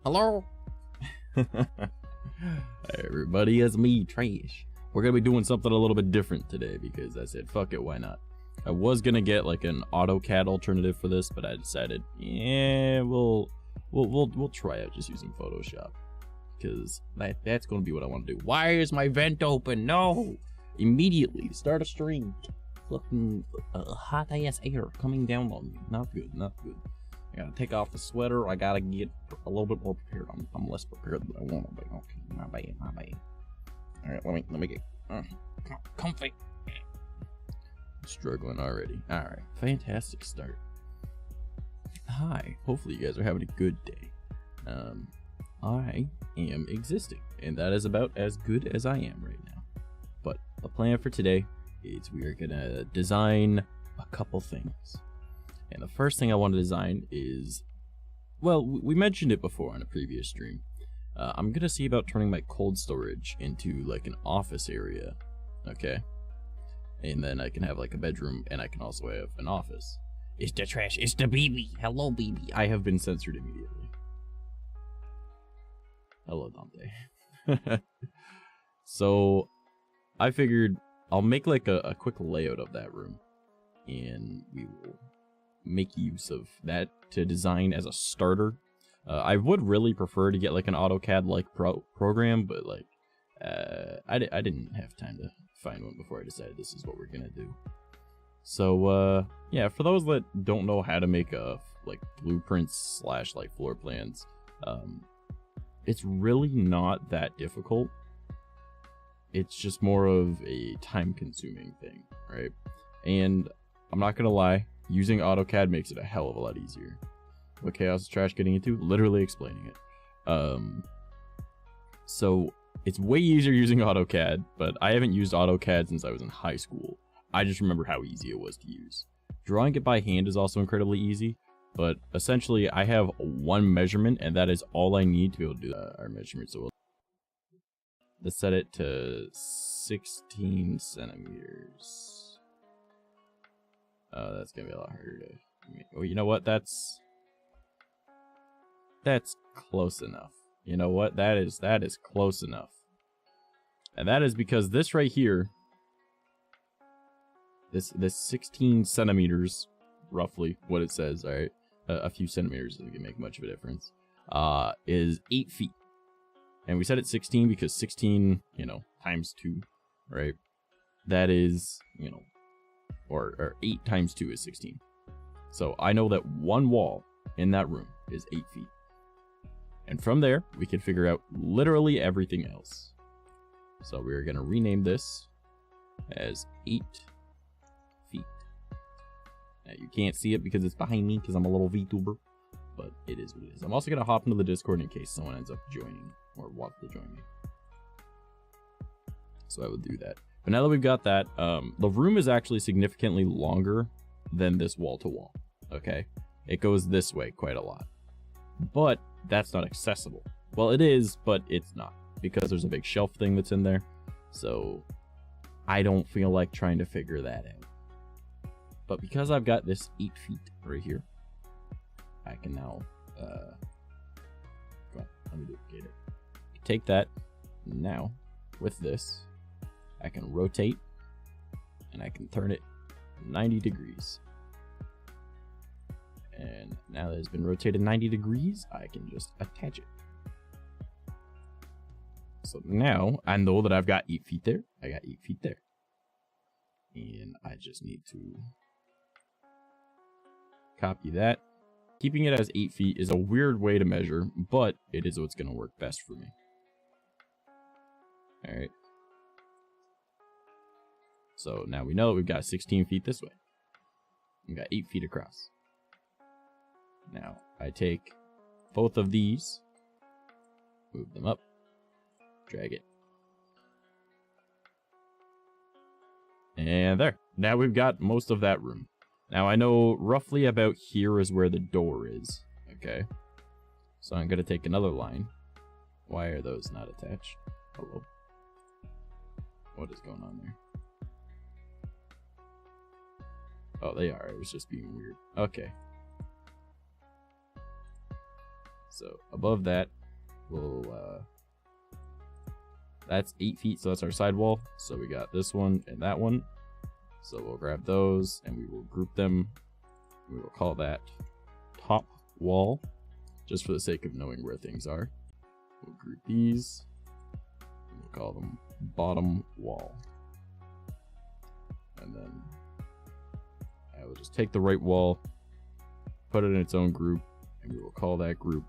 Hello? Hey everybody, it's me, Trash. We're gonna be doing something a little bit different today because I said, fuck it, why not? I was gonna get like an AutoCAD alternative for this, but I decided, yeah, we'll try out just using Photoshop. Because that's gonna be what I want to do. Why is my vent open? No! Immediately, start a stream. Fucking hot ass air coming down on me. Not good, not good. I gotta take off the sweater. I gotta get a little bit more prepared. I'm less prepared than I want to be. Okay, my bad, my bad. All right, let me get comfy. Struggling already. All right, fantastic start. Hi, hopefully you guys are having a good day. I am existing, and that is about as good as I am right now. But the plan for today is we are gonna design a couple things. And the first thing I want to design is, well, we mentioned it before on a previous stream. I'm gonna see about turning my cold storage into like an office area, okay? And then I can have like a bedroom, and I can also have an office. It's the Trash, it's the baby. Hello, baby. I have been censored immediately. Hello, Dante. So I figured I'll make like a quick layout of that room, and we will make use of that to design as a starter. I would really prefer to get like an AutoCAD like program, but like I didn't have time to find one before I decided this is what we're gonna do. So yeah, for those that don't know how to make like blueprints / like floor plans, it's really not that difficult. It's just more of a time-consuming thing, right? And I'm not gonna lie, using AutoCAD makes it a hell of a lot easier. What chaos is Trash getting into? Literally explaining it. So it's way easier using AutoCAD, but I haven't used AutoCAD since I was in high school. I just remember how easy it was to use. Drawing it by hand is also incredibly easy, but essentially I have one measurement, and that is all I need to be able to do our measurement. So let's set it to 16 centimeters. That's gonna be a lot harder to. Oh, you know what? That's close enough. You know what? That is close enough. And that is because this right here, this 16 centimeters, roughly what it says, all right, a few centimeters doesn't make much of a difference, is 8 feet. And we set it 16 because 16, you know, times 2, right? That is, you know, or 8 times 2 is 16. So I know that one wall in that room is 8 feet. And from there, we can figure out literally everything else. So we're going to rename this as 8 feet. Now you can't see it because it's behind me because I'm a little VTuber, but it is what it is. I'm also going to hop into the Discord in case someone ends up joining or wants to join me. So I will do that. But now that we've got that, the room is actually significantly longer than this wall to wall, okay? It goes this way quite a lot. But that's not accessible. Well, it is, but it's not, because there's a big shelf thing that's in there. So I don't feel like trying to figure that out. But because I've got this 8 feet right here, I can now, let me duplicate it. Take that, now, with this, I can rotate, and I can turn it 90 degrees. And now that it's been rotated 90 degrees, I can just attach it. So now I know that I've got 8 feet there. I got 8 feet there. And I just need to copy that. Keeping it as 8 feet is a weird way to measure, but it is what's going to work best for me. All right. So now we know that we've got 16 feet this way. We've got 8 feet across. Now I take both of these, move them up, drag it. And there. Now we've got most of that room. Now I know roughly about here is where the door is. Okay. So I'm going to take another line. Why are those not attached? Hello. What is going on there? Oh, they are. It was just being weird. Okay. So above that, we'll that's 8 feet, so that's our sidewall. So we got this one and that one. So we'll grab those and we will group them. We will call that top wall, just for the sake of knowing where things are. We'll group these. And we'll call them bottom wall. And then I will just take the right wall, put it in its own group, and we will call that group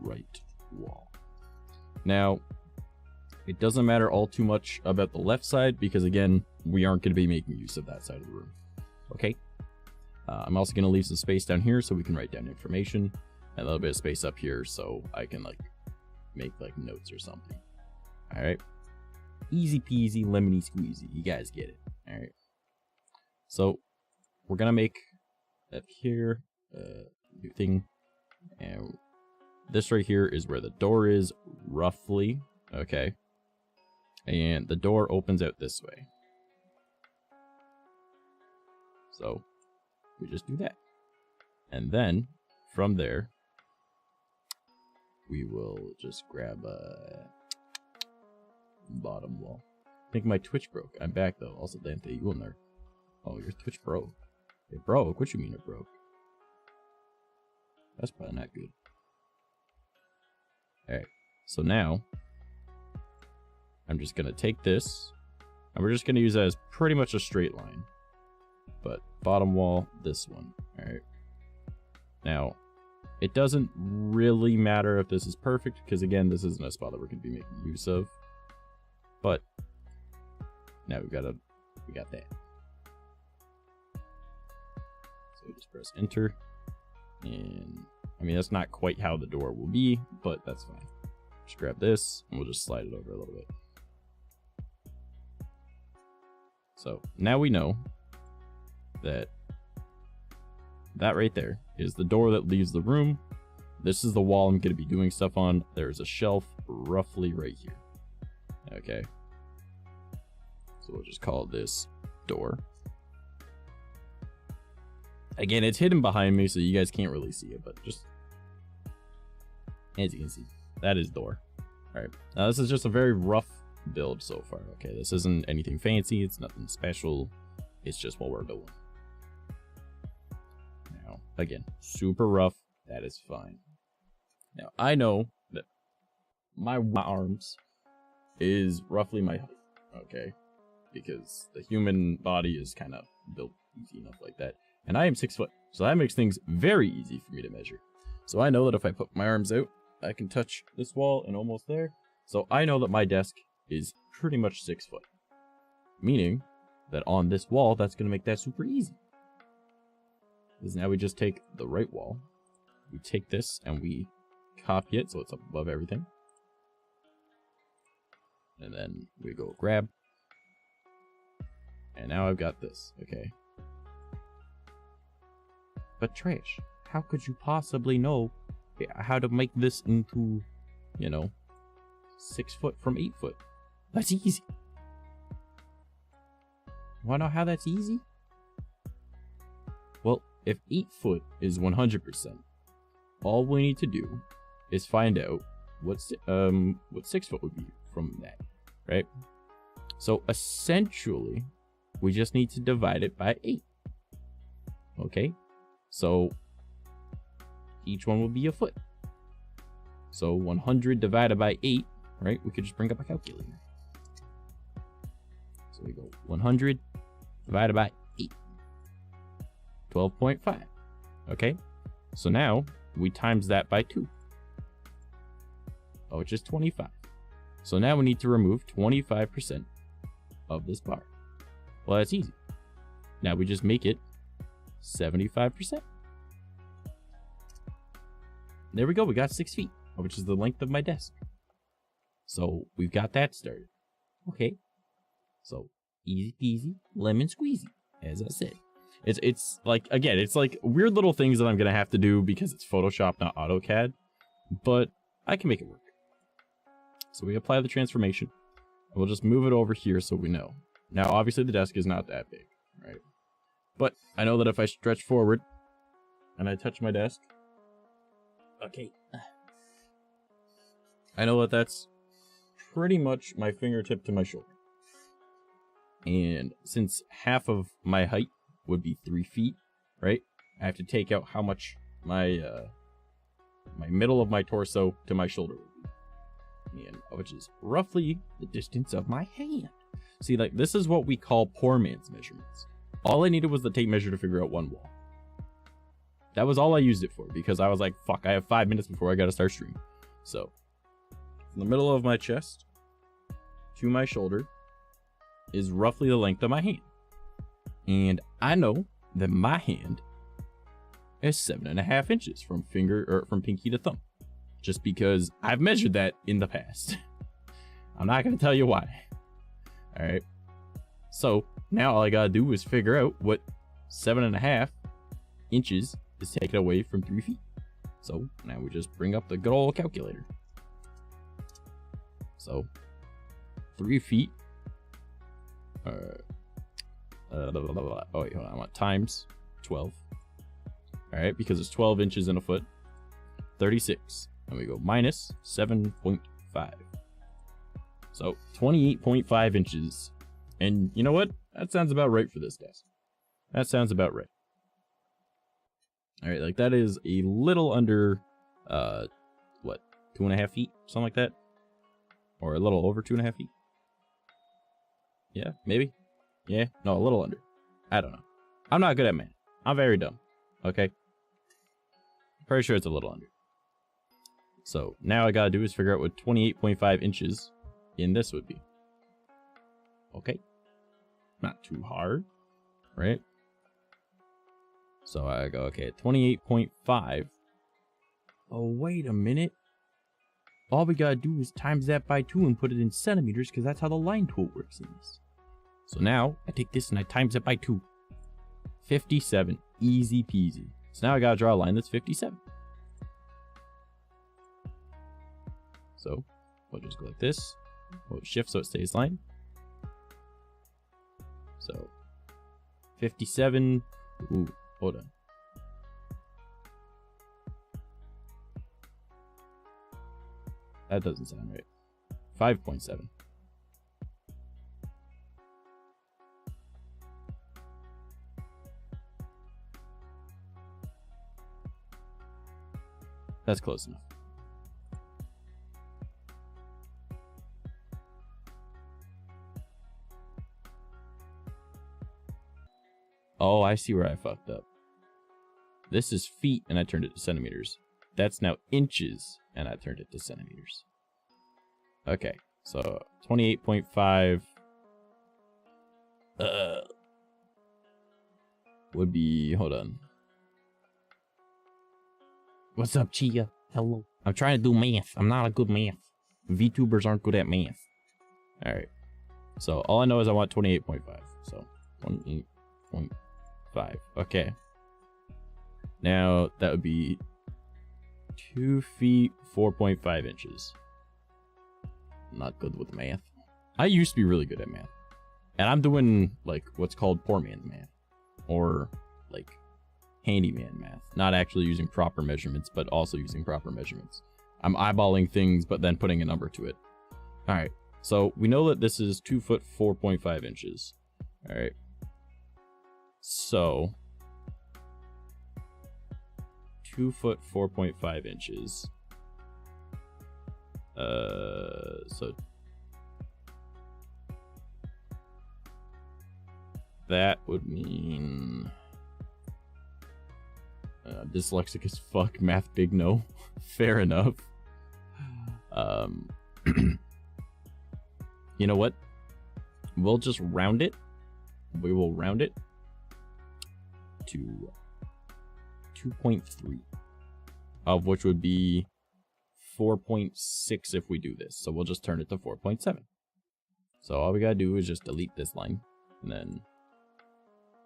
right wall. Now, it doesn't matter all too much about the left side because, again, we aren't going to be making use of that side of the room. Okay? I'm also going to leave some space down here so we can write down information, and a little bit of space up here so I can, like, make, like, notes or something. Alright? Easy peasy, lemony squeezy. You guys get it. Alright? So, we're going to make up here new thing, and this right here is where the door is, roughly. Okay? And the door opens out this way. So, we just do that. And then, from there, we will just grab a bottom wall. I think my Twitch broke. I'm back, though. Also, Dante, you in there. Oh, your Twitch broke. It broke? What you mean it broke? That's probably not good. Alright, so now, I'm just going to take this, and we're just going to use that as pretty much a straight line. But bottom wall, this one. Alright. Now, it doesn't really matter if this is perfect, because again, this isn't a spot that we're going to be making use of. But, now we got that. So just press enter. And, I mean, that's not quite how the door will be, but that's fine. Just grab this, and we'll just slide it over a little bit. So, now we know that right there is the door that leaves the room. This is the wall I'm going to be doing stuff on. There's a shelf roughly right here. Okay. So we'll just call this door. Again, it's hidden behind me, so you guys can't really see it, but just as you can see, that is door. Alright, now this is just a very rough build so far. Okay, this isn't anything fancy, it's nothing special, it's just what we're doing. Now, again, super rough, that is fine. Now, I know that my arms is roughly my height, okay? Because the human body is kind of built easy enough like that. And I am 6 foot, so that makes things very easy for me to measure. So I know that if I put my arms out, I can touch this wall and almost there. So I know that my desk is pretty much 6 foot. Meaning that on this wall, that's going to make that super easy. Because now we just take the right wall, we take this and we copy it so it's up above everything. And then we go grab. And now I've got this, okay? But Trash, how could you possibly know how to make this into, you know, 6 foot from 8 foot? That's easy. Wanna know how that's easy? Well, if 8 foot is 100%, all we need to do is find out what 6 foot would be from that, right? So essentially, we just need to divide it by 8. Okay? So each one will be a foot. So 100 divided by 8, right? We could just bring up a calculator. So we go 100 divided by 8. 12.5. Okay? So now we times that by 2. Which is 25. So now we need to remove 25% of this bar. Well, that's easy. Now we just make it 75%. There we go. We got 6 feet, which is the length of my desk. So we've got that started. Okay. So easy peasy, lemon squeezy, as I said. It's like, again, it's like weird little things that I'm going to have to do because it's Photoshop, not AutoCAD. But I can make it work. So we apply the transformation. And we'll just move it over here so we know. Now, obviously, the desk is not that big, right? But I know that if I stretch forward and I touch my desk, okay, I know that that's pretty much my fingertip to my shoulder. And since half of my height would be 3 feet, right? I have to take out how much my my middle of my torso to my shoulder would be. And which is roughly the distance of my hand. See, like, this is what we call poor man's measurements. All I needed was the tape measure to figure out one wall. That was all I used it for, because I was like, fuck, I have 5 minutes before I gotta start streaming. So, from the middle of my chest to my shoulder is roughly the length of my hand. And I know that my hand is 7.5 inches from pinky to thumb. Just because I've measured that in the past. I'm not gonna tell you why. Alright. So now all I gotta do is figure out what 7.5 inches is taken away from 3 feet. So now we just bring up the good old calculator. So 3 feet. Oh wait, hold on. I want times 12. Alright, because it's 12 inches in a foot. 36. And we go minus 7.5. So 28.5 inches. And you know what? That sounds about right for this desk. That sounds about right. Alright, like that is a little under, what, 2.5 feet? Something like that? Or a little over 2.5 feet? Yeah, maybe? Yeah, no, a little under. I don't know. I'm not good at math. I'm very dumb. Okay? Pretty sure it's a little under. So now I gotta do is figure out what 28.5 inches in this would be. Okay? Not too hard, right? So I go, okay, 28.5. Oh, wait a minute. All we gotta do is times that by 2 and put it in centimeters, because that's how the line tool works in this. So now I take this and I times it by 2. 57. Easy peasy. So now I gotta draw a line that's 57. So we'll just go like this. We'll shift so it stays line. So 57. Ooh, hold on. That doesn't sound right. 5.7. That's close enough. Oh, I see where I fucked up. This is feet and I turned it to centimeters. That's now inches and I turned it to centimeters. Okay, so 28.5 would be, hold on. What's up, Chia? Hello. I'm trying to do math. I'm not a good math. VTubers aren't good at math. Alright. So all I know is I want 28.5. So 28.5. Okay. Now that would be 2 feet, 4.5 inches. Not good with math. I used to be really good at math. And I'm doing like what's called poor man's math. Or like handyman math. Not actually using proper measurements, but also using proper measurements. I'm eyeballing things, but then putting a number to it. Alright, so we know that this is 2 foot 4.5 inches. Alright. So 2 foot 4.5 inches. So that would mean dyslexic as fuck, math big no. Fair enough. You know what? We'll just round it. We will round it to 2.3, of which would be 4.6 if we do this. So we'll just turn it to 4.7. So all we gotta do is just delete this line, and then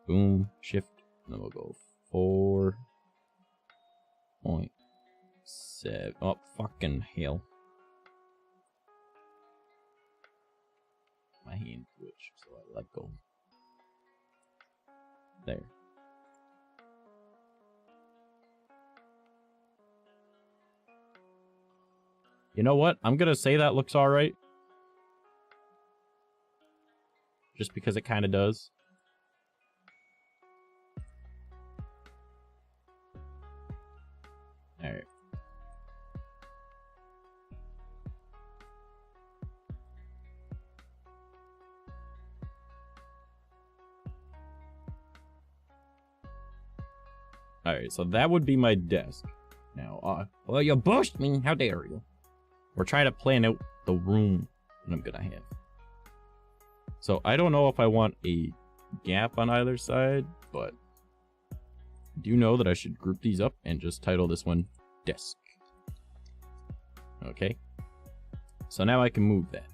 boom, shift, and then we'll go 4.7. Oh, fucking hell. My hand twitched, so I let go. There. You know what? I'm gonna say that looks alright. Just because it kind of does. Alright. Alright, so that would be my desk. Now, well, you pushed me. How dare you? We're trying to plan out the room that I'm gonna have. So, I don't know if I want a gap on either side, but I do know that I should group these up and just title this one Desk. Okay. So now I can move that.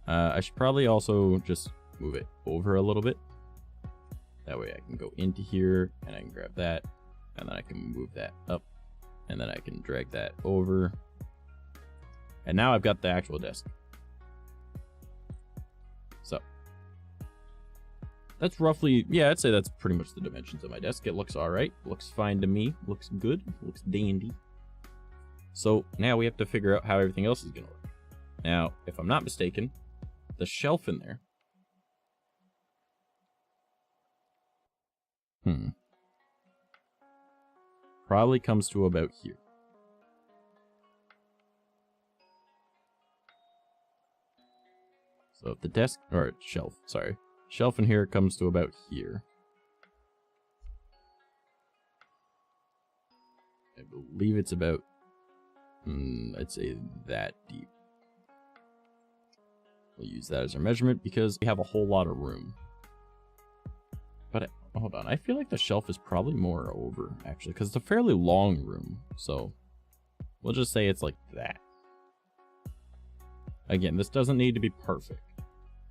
I should probably also just move it over a little bit. That way I can go into here and I can grab that. And then I can move that up. And then I can drag that over. And now I've got the actual desk. So. That's roughly, yeah, I'd say that's pretty much the dimensions of my desk. It looks alright. Looks fine to me. Looks good. Looks dandy. So now we have to figure out how everything else is going to work. Now, if I'm not mistaken, the shelf in there. Probably comes to about here. So if the desk, or shelf, sorry. Shelf in here comes to about here. I believe it's about, I'd say that deep. We'll use that as our measurement because we have a whole lot of room. But hold on, I feel like the shelf is probably more over, actually, because it's a fairly long room. So we'll just say it's like that. Again, this doesn't need to be perfect.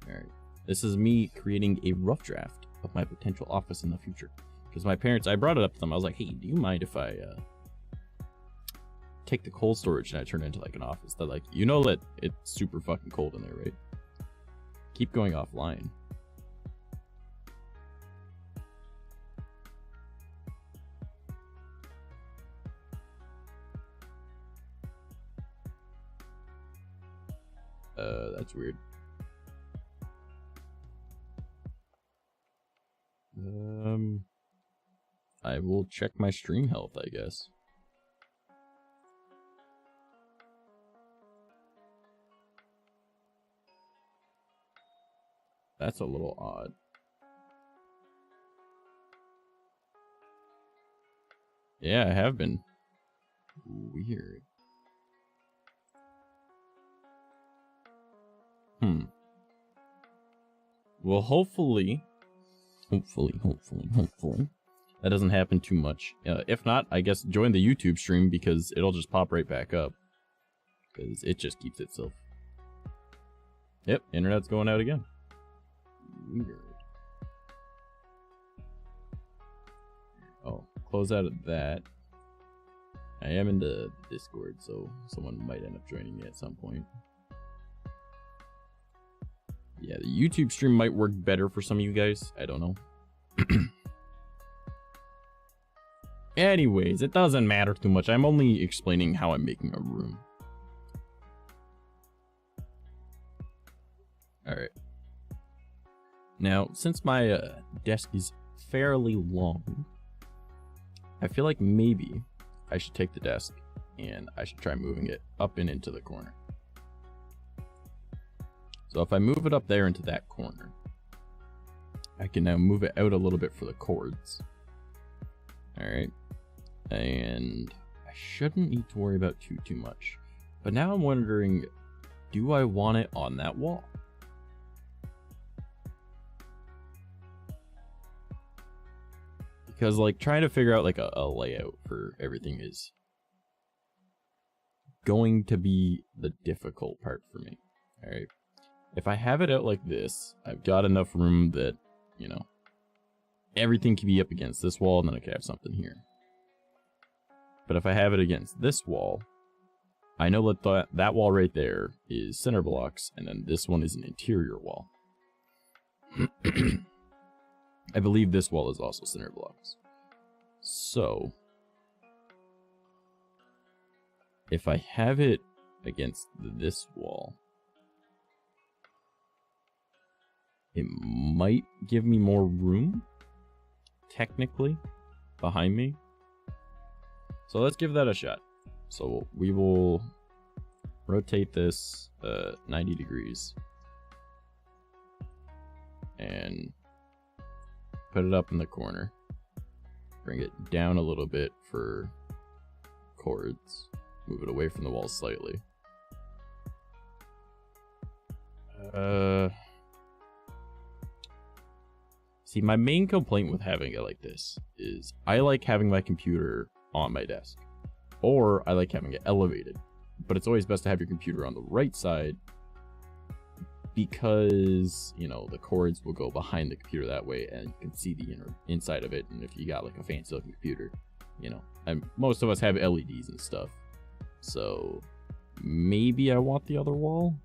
All right. This is me creating a rough draft of my potential office in the future. Because my parents, I brought it up to them. I was like, hey, do you mind if I take the cold storage and I turn it into like an office? They're like, you know that it's super fucking cold in there, right? Keep going offline. That's weird. I will check my stream health, I guess. That's a little odd. Yeah, I have been. Weird. Well, hopefully, that doesn't happen too much. If not, I guess join the YouTube stream because it'll just pop right back up. Because it just keeps itself. Yep, internet's going out again. Weird. Oh, close out of that. I am in the Discord, so someone might end up joining me at some point. Yeah, the YouTube stream might work better for some of you guys. I don't know. Anyways, it doesn't matter too much. I'm only explaining how I'm making a room. Alright. Now, since my desk is fairly long, I feel like maybe I should take the desk and I should try moving it up and into the corner. So if I move it up there into that corner, I can now move it out a little bit for the cords. Alright. And I shouldn't need to worry about too much. But now I'm wondering, do I want it on that wall? Because like trying to figure out like a layout for everything is going to be the difficult part for me. Alright. If I have it out like this, I've got enough room that, you know, everything can be up against this wall, and then I can have something here. But if I have it against this wall, I know that that wall right there is center blocks, and then this one is an interior wall. I believe this wall is also center blocks. So, if I have it against this wall, it might give me more room, technically, behind me. So let's give that a shot. So we will rotate this 90 degrees and put it up in the corner. Bring it down a little bit for chords. Move it away from the wall slightly. See, my main complaint with having it like this is I like having my computer on my desk, or I like having it elevated, but it's always best to have your computer on the right side because, you know, the cords will go behind the computer that way and you can see the inside of it. And if you got like a fancy looking computer, you know, and most of us have LEDs and stuff, so maybe I want the other wall.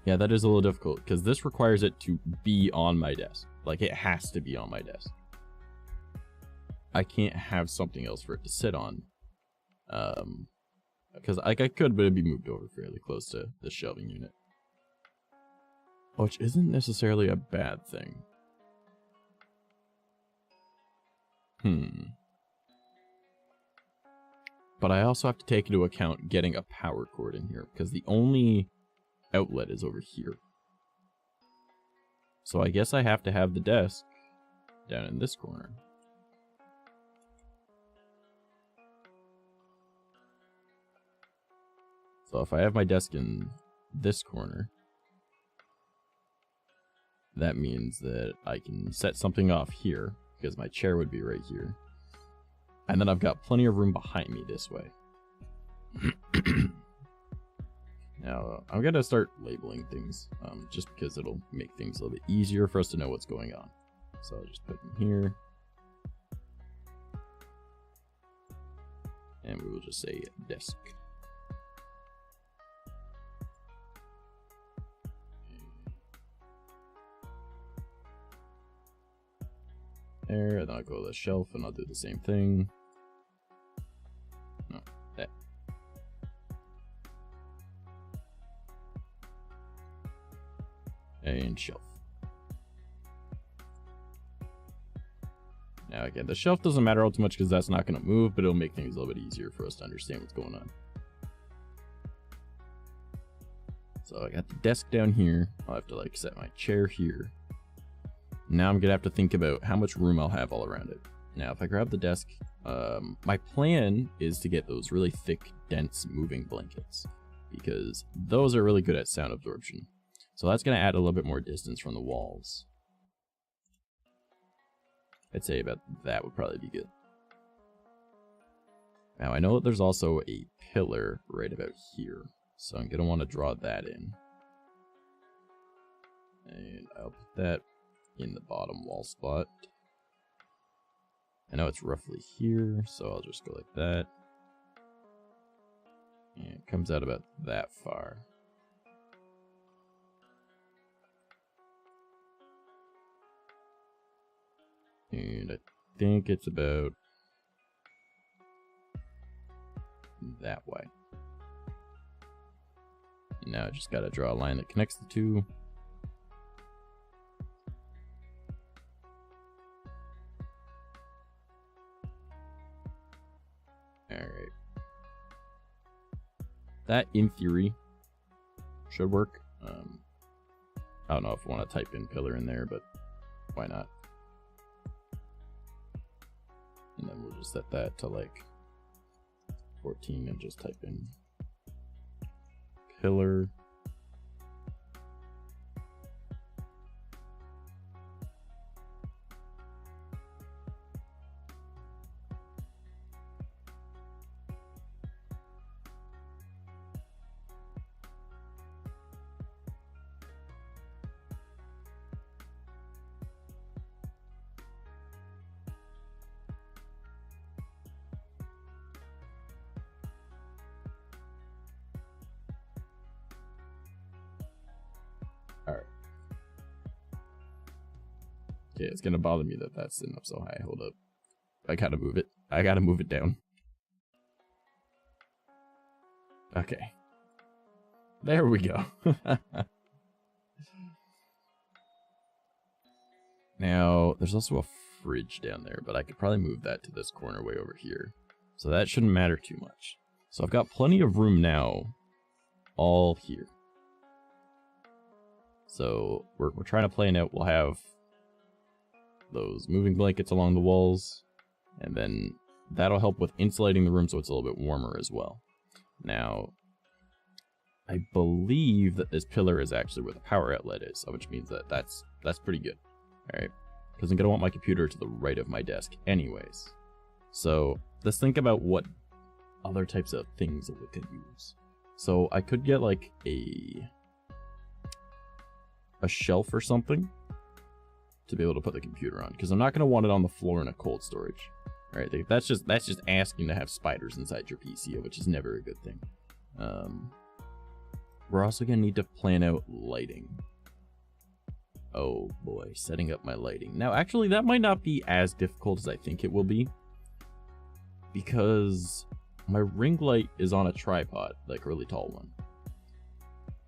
Yeah, that is a little difficult because this requires it to be on my desk. Like, it has to be on my desk. I can't have something else for it to sit on. Because I could, but it'd be moved over fairly close to the shelving unit, which isn't necessarily a bad thing. But I also have to take into account getting a power cord in here because the only outlet is over here. So I guess I have to have the desk down in this corner. So if I have my desk in this corner, that means that I can set something off here because my chair would be right here. And then I've got plenty of room behind me this way. Now, I'm going to start labeling things, just because it'll make things a little bit easier for us to know what's going on. So I'll just put in here. And we will just say desk. There, and then I'll go to the shelf and I'll do the same thing. No, that. And shelf. Now again, the shelf doesn't matter all too much because that's not going to move, but it'll make things a little bit easier for us to understand what's going on. So I got the desk down here. I'll have to like set my chair here. Now I'm gonna have to think about how much room I'll have all around it. Now if I grab the desk, my plan is to get those really thick, dense moving blankets because those are really good at sound absorption. So that's gonna add a little bit more distance from the walls. I'd say about that would probably be good. Now I know that there's also a pillar right about here, so I'm gonna want to draw that in. And I'll put that in the bottom wall spot. I know it's roughly here, so I'll just go like that. And it comes out about that far. And I think it's about that way. And now I just gotta draw a line that connects the two. Alright. That, in theory, should work. I don't know if I want to type in pillar in there, but why not? And then we'll just set that to like 14 and just type in pillar. Okay, it's gonna bother me that that's sitting up so high. Hold up. I gotta move it. I gotta move it down. Okay. There we go. Now, there's also a fridge down there, but I could probably move that to this corner way over here. So that shouldn't matter too much. So I've got plenty of room now, all here. So we're trying to plan out, we'll have those moving blankets along the walls, and then that'll help with insulating the room so it's a little bit warmer as well. Now, I believe that this pillar is actually where the power outlet is, which means that that's pretty good. Alright, because I'm going to want my computer to the right of my desk anyways. So, let's think about what other types of things that we could use. So, I could get like a shelf or something to be able to put the computer on, because I'm not going to want it on the floor in a cold storage. Alright, that's just asking to have spiders inside your PC, which is never a good thing. We're also going to need to plan out lighting. Oh boy, setting up my lighting. Now, actually, that might not be as difficult as I think it will be, because my ring light is on a tripod, like a really tall one.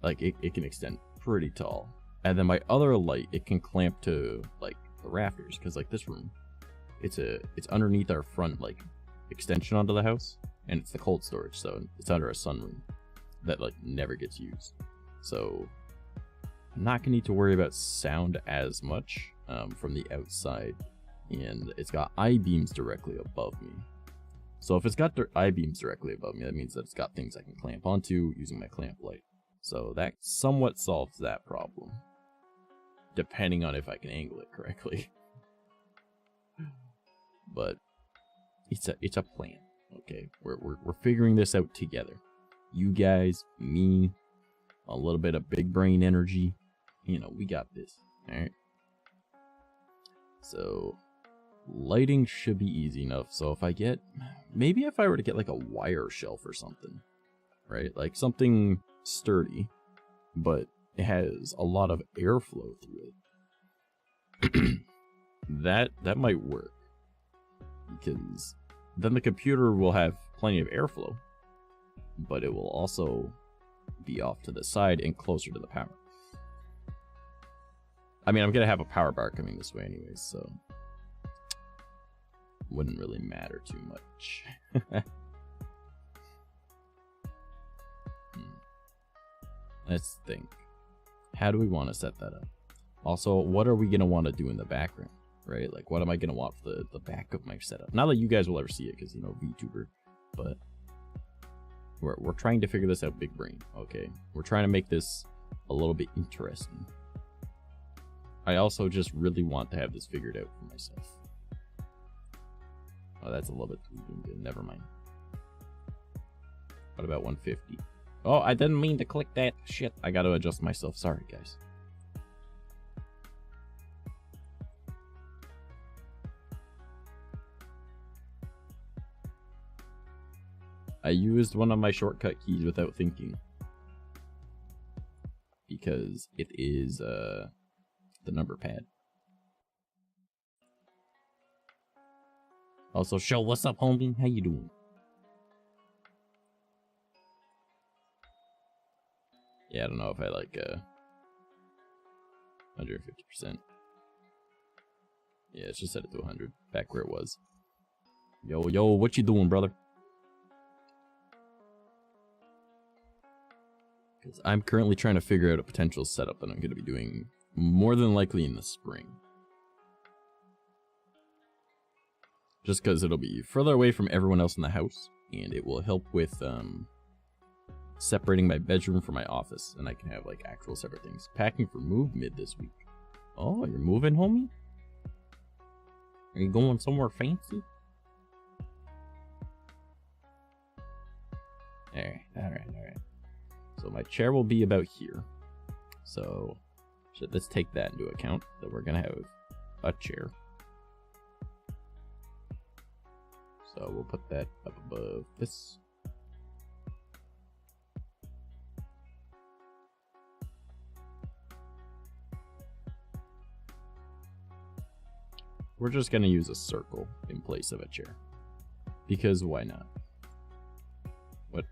Like, it can extend pretty tall. And then my other light, it can clamp to, like, the rafters, because, like, this room, it's underneath our front, like, extension onto the house, and it's the cold storage, so it's under a sunroom that, like, never gets used. So I'm not gonna need to worry about sound as much from the outside, and it's got I-beams directly above me. So if it's got I-beams directly above me, that means that it's got things I can clamp onto using my clamp light. So that somewhat solves that problem, depending on if I can angle it correctly. But it's a plan. Okay, we're figuring this out together. You guys, me, a little bit of big brain energy. You know, we got this. Alright. So lighting should be easy enough. So if I get, maybe if I were to get like a wire shelf or something, right? Like something sturdy, but it has a lot of airflow through it. that might work, because then the computer will have plenty of airflow, but it will also be off to the side and closer to the power. I mean, I'm gonna have a power bar coming this way anyways, so wouldn't really matter too much. Let's think. How do we want to set that up? Also, what are we gonna want to do in the background, right? Like, what am I gonna want for the back of my setup? Not that you guys will ever see it, because, you know, VTuber, but we're trying to figure this out, big brain. Okay, we're trying to make this a little bit interesting. I also just really want to have this figured out for myself. Oh, that's a little bit good. Never mind. What about 150? Oh, I didn't mean to click that. Shit, I gotta adjust myself. Sorry, guys. I used one of my shortcut keys without thinking, because it is the number pad. Also, show, what's up, homie? How you doing? Yeah, I don't know if I like 150%. Yeah, let's just set it to 100, back where it was. Yo, what you doing, brother? Because I'm currently trying to figure out a potential setup that I'm going to be doing more than likely in the spring. Just because it'll be further away from everyone else in the house, and it will help with separating my bedroom from my office, and I can have like actual separate things. Packing for move mid this week. Oh, you're moving, homie? Are you going somewhere fancy? Alright. So my chair will be about here. So let's take that into account, that we're gonna have a chair. So we'll put that up above this. We're just gonna use a circle in place of a chair. Because why not? What?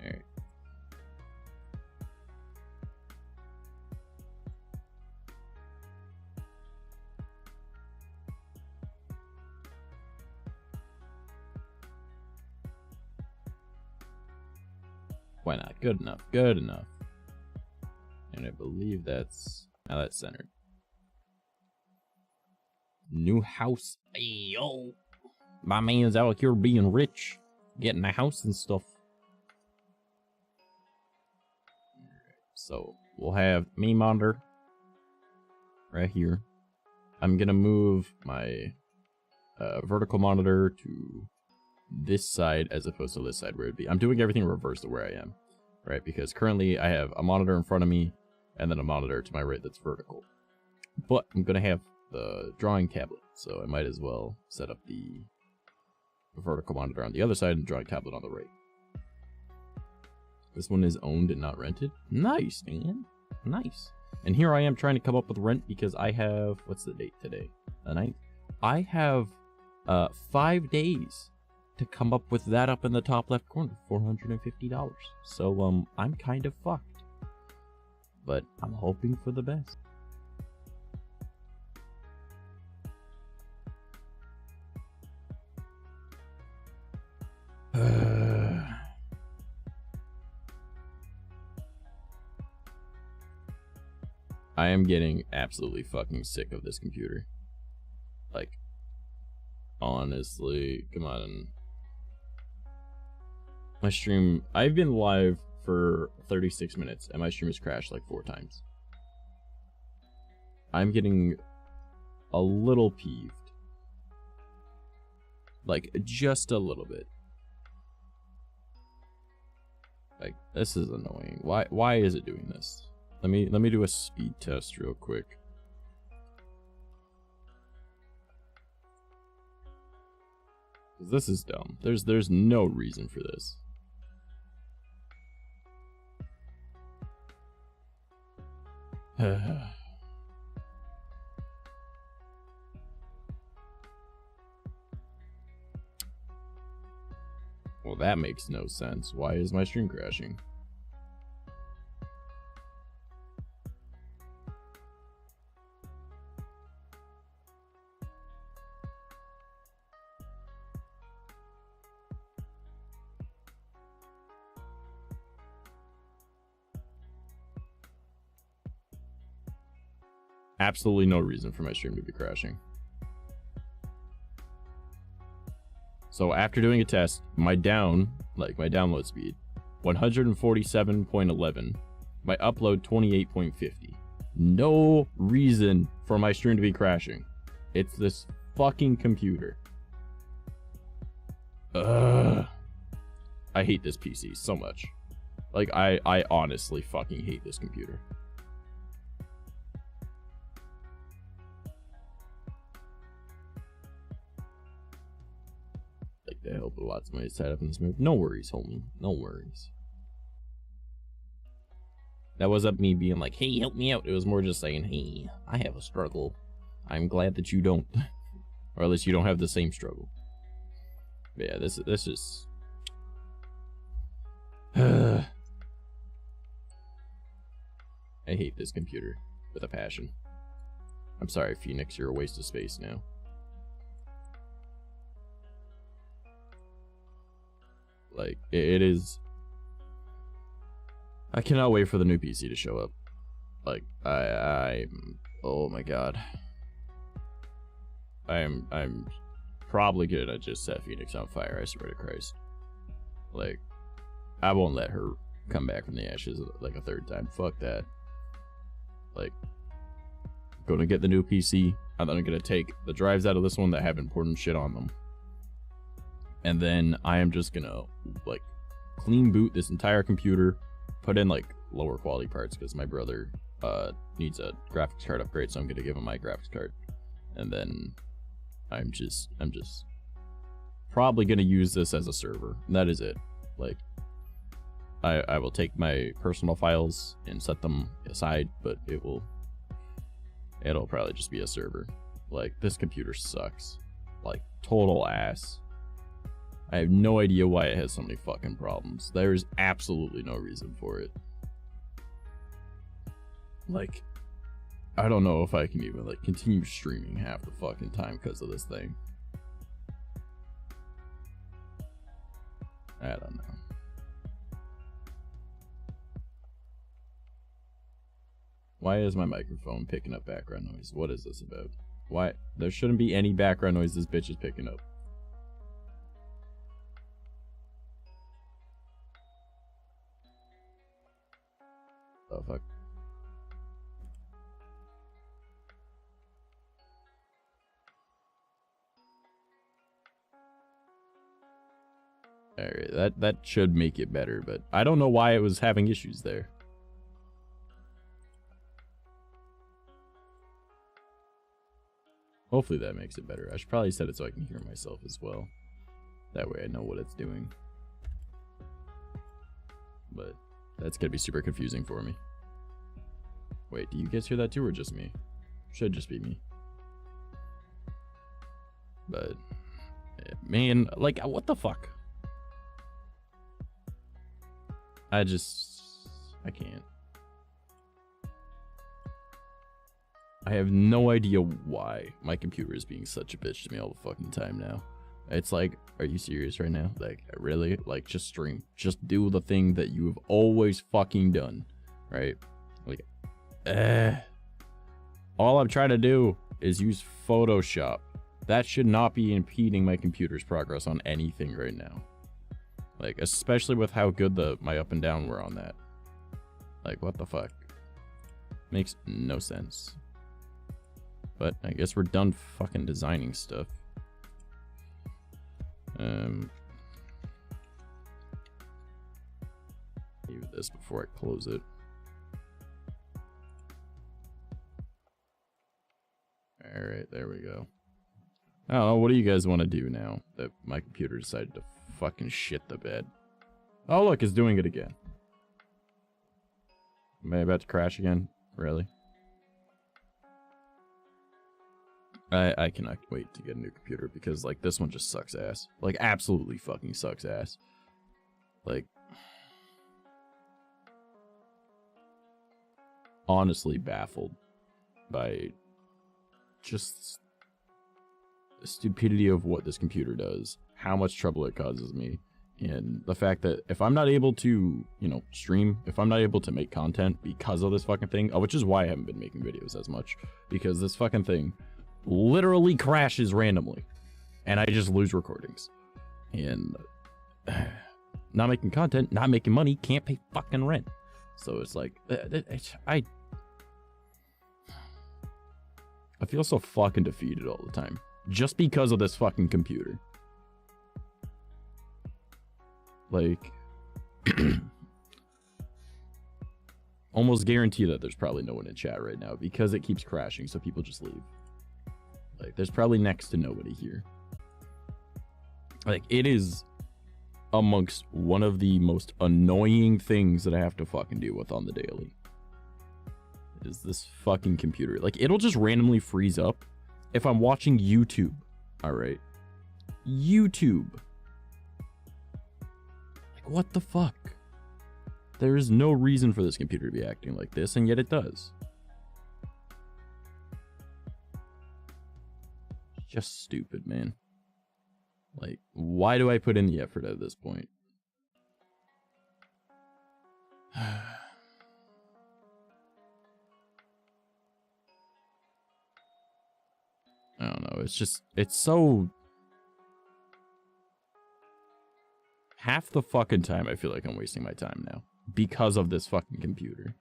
Alright. Why not? Good enough. Good enough. And I believe that's... Now that's centered. New house. Hey, yo. My man's out here being rich. Getting a house and stuff. So, we'll have me monitor right here. I'm going to move my vertical monitor to this side as opposed to this side where it'd be. I'm doing everything reverse to where I am, right? Because currently I have a monitor in front of me and then a monitor to my right that's vertical. But I'm going to have the drawing tablet, so I might as well set up the vertical monitor on the other side and drawing tablet on the right. This one is owned and not rented. Nice, man. Nice. And here I am trying to come up with rent because I have, what's the date today? The 9th? I have 5 days to come up with that up in the top left corner, $450. So I'm kind of fucked, but I'm hoping for the best. I am getting absolutely fucking sick of this computer. Like, honestly, come on. My stream, I've been live for 36 minutes and my stream has crashed like 4 times. I'm getting a little peeved. Like, just a little bit. Like, this is annoying. Why is it doing this? Let me do a speed test real quick. This is dumb. There's no reason for this. Well, that makes no sense. Why is my stream crashing? Absolutely no reason for my stream to be crashing. So after doing a test, my download speed, 147.11. My upload, 28.50. No reason for my stream to be crashing. It's this fucking computer. Ugh. I hate this PC so much. Like, I honestly fucking hate this computer. That helped a lot. Somebody tied up in this move. No worries, homie. No worries. That wasn't me being like, hey, help me out. It was more just saying, hey, I have a struggle. I'm glad that you don't. Or at least you don't have the same struggle. But yeah, this is... I hate this computer with a passion. I'm sorry, Phoenix. You're a waste of space now. Like, it is... I cannot wait for the new PC to show up. Like, oh my god. I'm probably gonna just set Phoenix on fire, I swear to Christ. Like, I won't let her come back from the ashes like a 3rd time. Fuck that. Like, gonna get the new PC, and then I'm gonna take the drives out of this one that have important shit on them. And then I am just gonna, like, clean boot this entire computer, put in, like, lower quality parts, because my brother needs a graphics card upgrade, so I'm gonna give him my graphics card. And then I'm just probably gonna use this as a server. And that is it. Like, I will take my personal files and set them aside, but it'll probably just be a server. Like, this computer sucks. Like, total ass. I have no idea why it has so many fucking problems. There's absolutely no reason for it. Like, I don't know if I can even, like, continue streaming half the fucking time because of this thing. I don't know. Why is my microphone picking up background noise? What is this about? Why? There shouldn't be any background noise this bitch is picking up. Oh, fuck. Alright, that should make it better, but I don't know why it was having issues there. Hopefully that makes it better. I should probably set it so I can hear myself as well. That way I know what it's doing. But that's gonna be super confusing for me. Wait, do you guys hear that too, or just me? Should just be me. But, man, like, what the fuck? I can't. I have no idea why my computer is being such a bitch to me all the fucking time now. It's like, are you serious right now? Like, really? Like, just stream. Just do the thing that you have always fucking done, right? Like, all I'm trying to do is use Photoshop. That should not be impeding my computer's progress on anything right now. Like, especially with how good my up and down were on that. Like, what the fuck? Makes no sense. But I guess we're done fucking designing stuff. Leave this before I close it. Alright, there we go. I don't know, what do you guys want to do now that my computer decided to fucking shit the bed? Oh look, it's doing it again. Am I about to crash again? Really? I cannot wait to get a new computer because, like, this one just sucks ass. Like, absolutely fucking sucks ass. Like, honestly baffled by just the stupidity of what this computer does, how much trouble it causes me, and the fact that if I'm not able to, you know, stream, if I'm not able to make content because of this fucking thing, which is why I haven't been making videos as much, because this fucking thing literally crashes randomly and I just lose recordings and not making content, not making money, can't pay fucking rent. So it's like I feel so fucking defeated all the time just because of this fucking computer. Like, almost guarantee that there's probably no one in chat right now because it keeps crashing, so people just leave. Like, there's probably next to nobody here. Like, it is amongst one of the most annoying things that I have to fucking deal with on the daily. Is this fucking computer. Like, it'll just randomly freeze up if I'm watching YouTube. Alright. YouTube. Like, what the fuck? There is no reason for this computer to be acting like this, and yet it does. Just stupid, man. Like, why do I put in the effort at this point? I don't know. It's just, it's so... Half the fucking time I feel like I'm wasting my time now because of this fucking computer.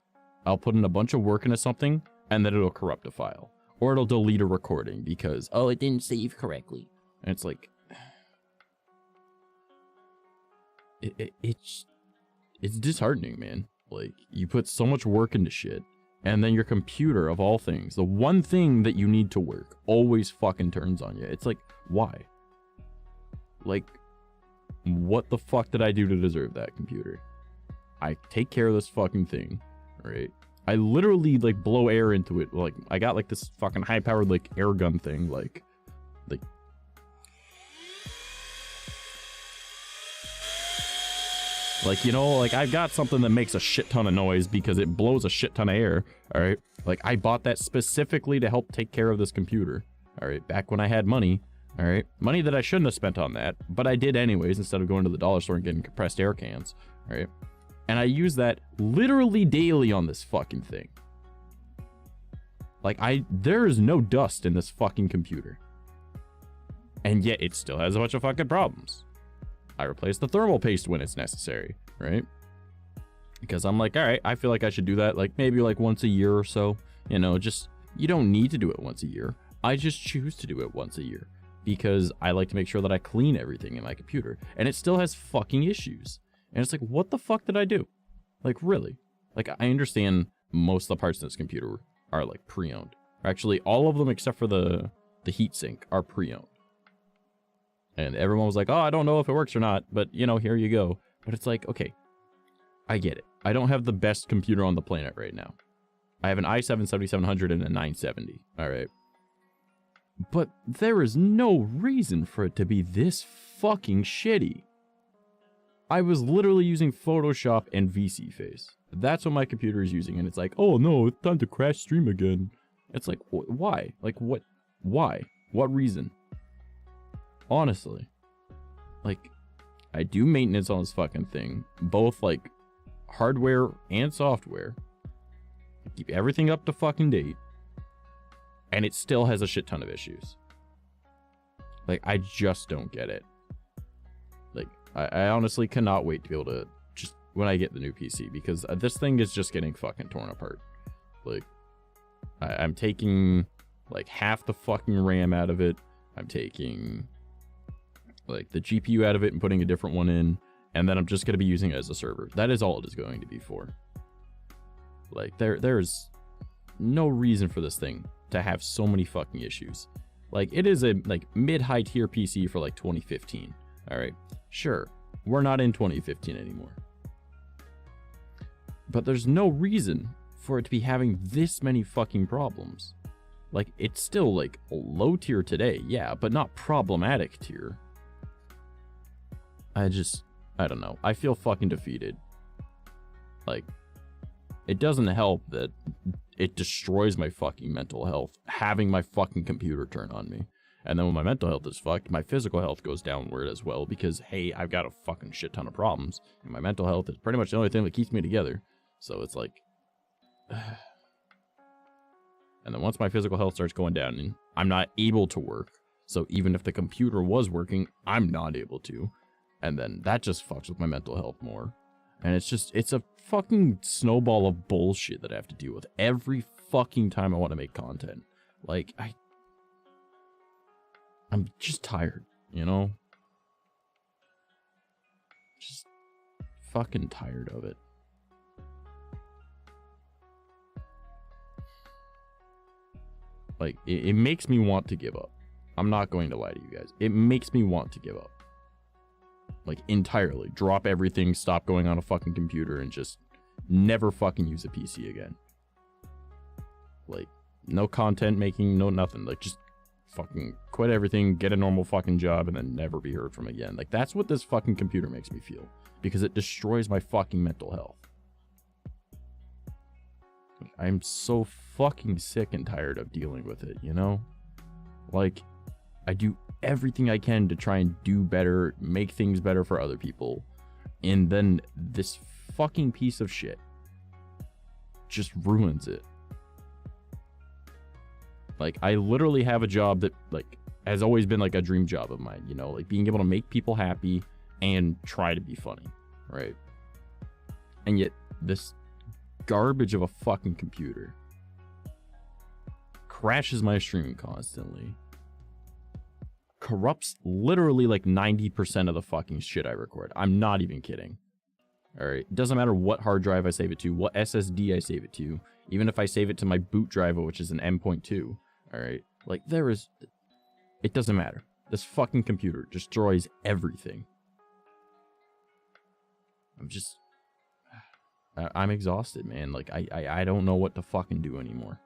I'll put in a bunch of work into something and then it'll corrupt a file. Or it'll delete a recording because, oh, it didn't save correctly. And it's like... It's disheartening, man. Like, you put so much work into shit, and then your computer, of all things, the one thing that you need to work, always fucking turns on you. It's like, why? Like, what the fuck did I do to deserve that computer? I take care of this fucking thing, right? I literally, like, blow air into it. Like, I got, like, this fucking high-powered, like, air gun thing, like... Like, you know, like, I've got something that makes a shit ton of noise because it blows a shit ton of air, alright? Like, I bought that specifically to help take care of this computer, alright? Back when I had money, alright? Money that I shouldn't have spent on that, but I did anyways instead of going to the dollar store and getting compressed air cans, alright? And I use that literally daily on this fucking thing. Like, there is no dust in this fucking computer. And yet it still has a bunch of fucking problems. I replace the thermal paste when it's necessary, right? Because I'm like, all right, I feel like I should do that, like, maybe like once a year or so. You know, just, you don't need to do it once a year. I just choose to do it once a year because I like to make sure that I clean everything in my computer. And it still has fucking issues. And it's like, what the fuck did I do? Like, really? Like, I understand most of the parts in this computer are, like, pre-owned. Actually, all of them except for the heatsink are pre-owned. And everyone was like, oh, I don't know if it works or not, but, you know, here you go. But it's like, okay, I get it. I don't have the best computer on the planet right now. I have an i7 7700 and a 970, all right? But there is no reason for it to be this fucking shitty. I was literally using Photoshop and VC Face. That's what my computer is using, and it's like, oh no, it's time to crash stream again. It's like, why? Like, what? Why? What reason? Honestly, like, I do maintenance on this fucking thing, both like hardware and software. I keep everything up to fucking date, and it still has a shit ton of issues. Like, I just don't get it. Like, I honestly cannot wait to be able to just, when I get the new PC, because this thing is just getting fucking torn apart. Like, I'm taking like half the fucking RAM out of it. I'm taking like the GPU out of it and putting a different one in, and then I'm just going to be using it as a server. That is all it is going to be for. Like, there's no reason for this thing to have so many fucking issues. Like, it is a like mid-high tier PC for like 2015. All right, sure, we're not in 2015 anymore, but there's no reason for it to be having this many fucking problems. Like, it's still like low tier today, yeah, but not problematic tier. I don't know. I feel fucking defeated. Like, it doesn't help that it destroys my fucking mental health having my fucking computer turn on me. And then when my mental health is fucked, my physical health goes downward as well because, hey, I've got a fucking shit ton of problems. And my mental health is pretty much the only thing that keeps me together. So it's like... And then once my physical health starts going down, and I'm not able to work. So even if the computer was working, I'm not able to. And then that just fucks with my mental health more. And it's a fucking snowball of bullshit that I have to deal with every fucking time I want to make content. Like, I'm just tired, you know? Just fucking tired of it. Like, it makes me want to give up. I'm not going to lie to you guys. It makes me want to give up. Like, entirely. Drop everything, stop going on a fucking computer, and just never fucking use a PC again. Like, no content making, no nothing. Like, just fucking quit everything, get a normal fucking job, and then never be heard from again. Like, that's what this fucking computer makes me feel. Because it destroys my fucking mental health. I'm so fucking sick and tired of dealing with it, you know? Like, I do everything I can to try and do better, make things better for other people. And then this fucking piece of shit just ruins it. Like, I literally have a job that, like, has always been, like, a dream job of mine, you know? Like, being able to make people happy and try to be funny, right? And yet, this garbage of a fucking computer crashes my stream constantly. Corrupts literally like 90% of the fucking shit I record. I'm not even kidding. Alright, it doesn't matter what hard drive I save it to, what SSD I save it to, even if I save it to my boot drive, which is an M.2. Alright, like, it doesn't matter. This fucking computer destroys everything. I'm exhausted, man. Like, I don't know what to fucking do anymore.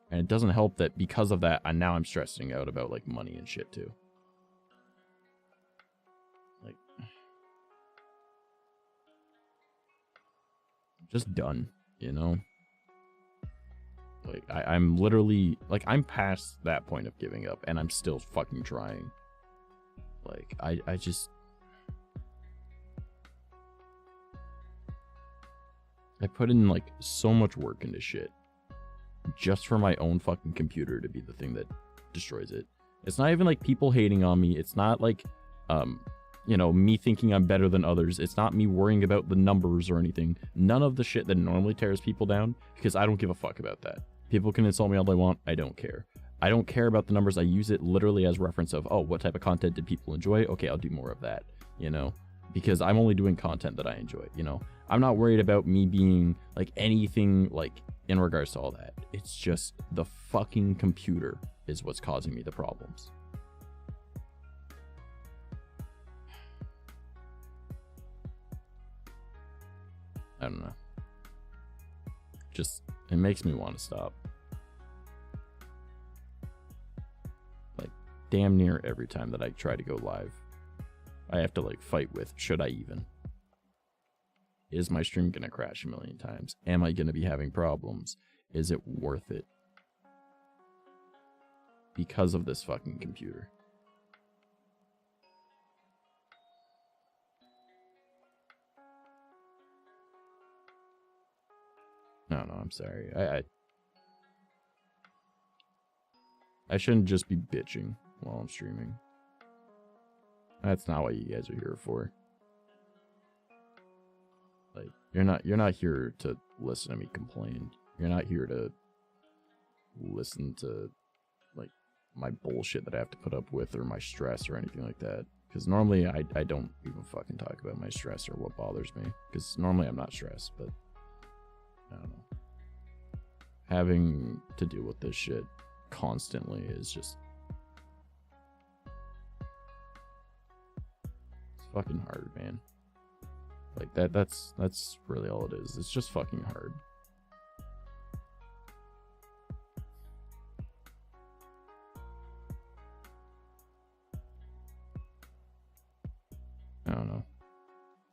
And it doesn't help that because of that, now I'm stressing out about, like, money and shit, too. Like, just done, you know? Like, I'm literally, like, I'm past that point of giving up, and I'm still fucking trying. Like, I just... I put in, like, so much work into shit. Just for my own fucking computer to be the thing that destroys it. It's not even like people hating on me. It's not like, you know, me thinking I'm better than others. It's not me worrying about the numbers or anything. None of the shit that normally tears people down, because I don't give a fuck about that. People can insult me all they want. I don't care. I don't care about the numbers. I use it literally as reference of, oh, what type of content did people enjoy? Okay, I'll do more of that, you know, because I'm only doing content that I enjoy, you know. I'm not worried about me being like anything like in regards to all that. It's just the fucking computer is what's causing me the problems. I don't know. Just, it makes me want to stop. Like, damn near every time that I try to go live, I have to like fight with, should I even? Is my stream gonna crash a million times? Am I gonna be having problems? Is it worth it? Because of this fucking computer. No, I'm sorry. I shouldn't just be bitching while I'm streaming. That's not what you guys are here for. Like, you're not here to listen to me complain. You're not here to listen to like my bullshit that I have to put up with or my stress or anything like that. Because normally I don't even fucking talk about my stress or what bothers me. Because normally I'm not stressed, but I don't know. Having to deal with this shit constantly is just... It's fucking hard, man. Like, that's really all it is. It's just fucking hard. I don't know.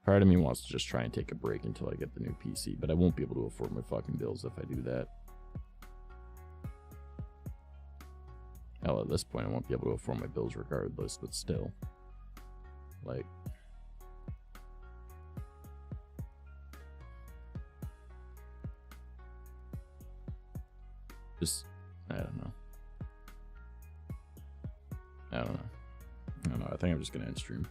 Part of me wants to just try and take a break until I get the new PC, but I won't be able to afford my fucking bills if I do that. Hell, at this point, I won't be able to afford my bills regardless, but still. Like... Just, I don't know. I don't know. I think I'm just gonna end stream.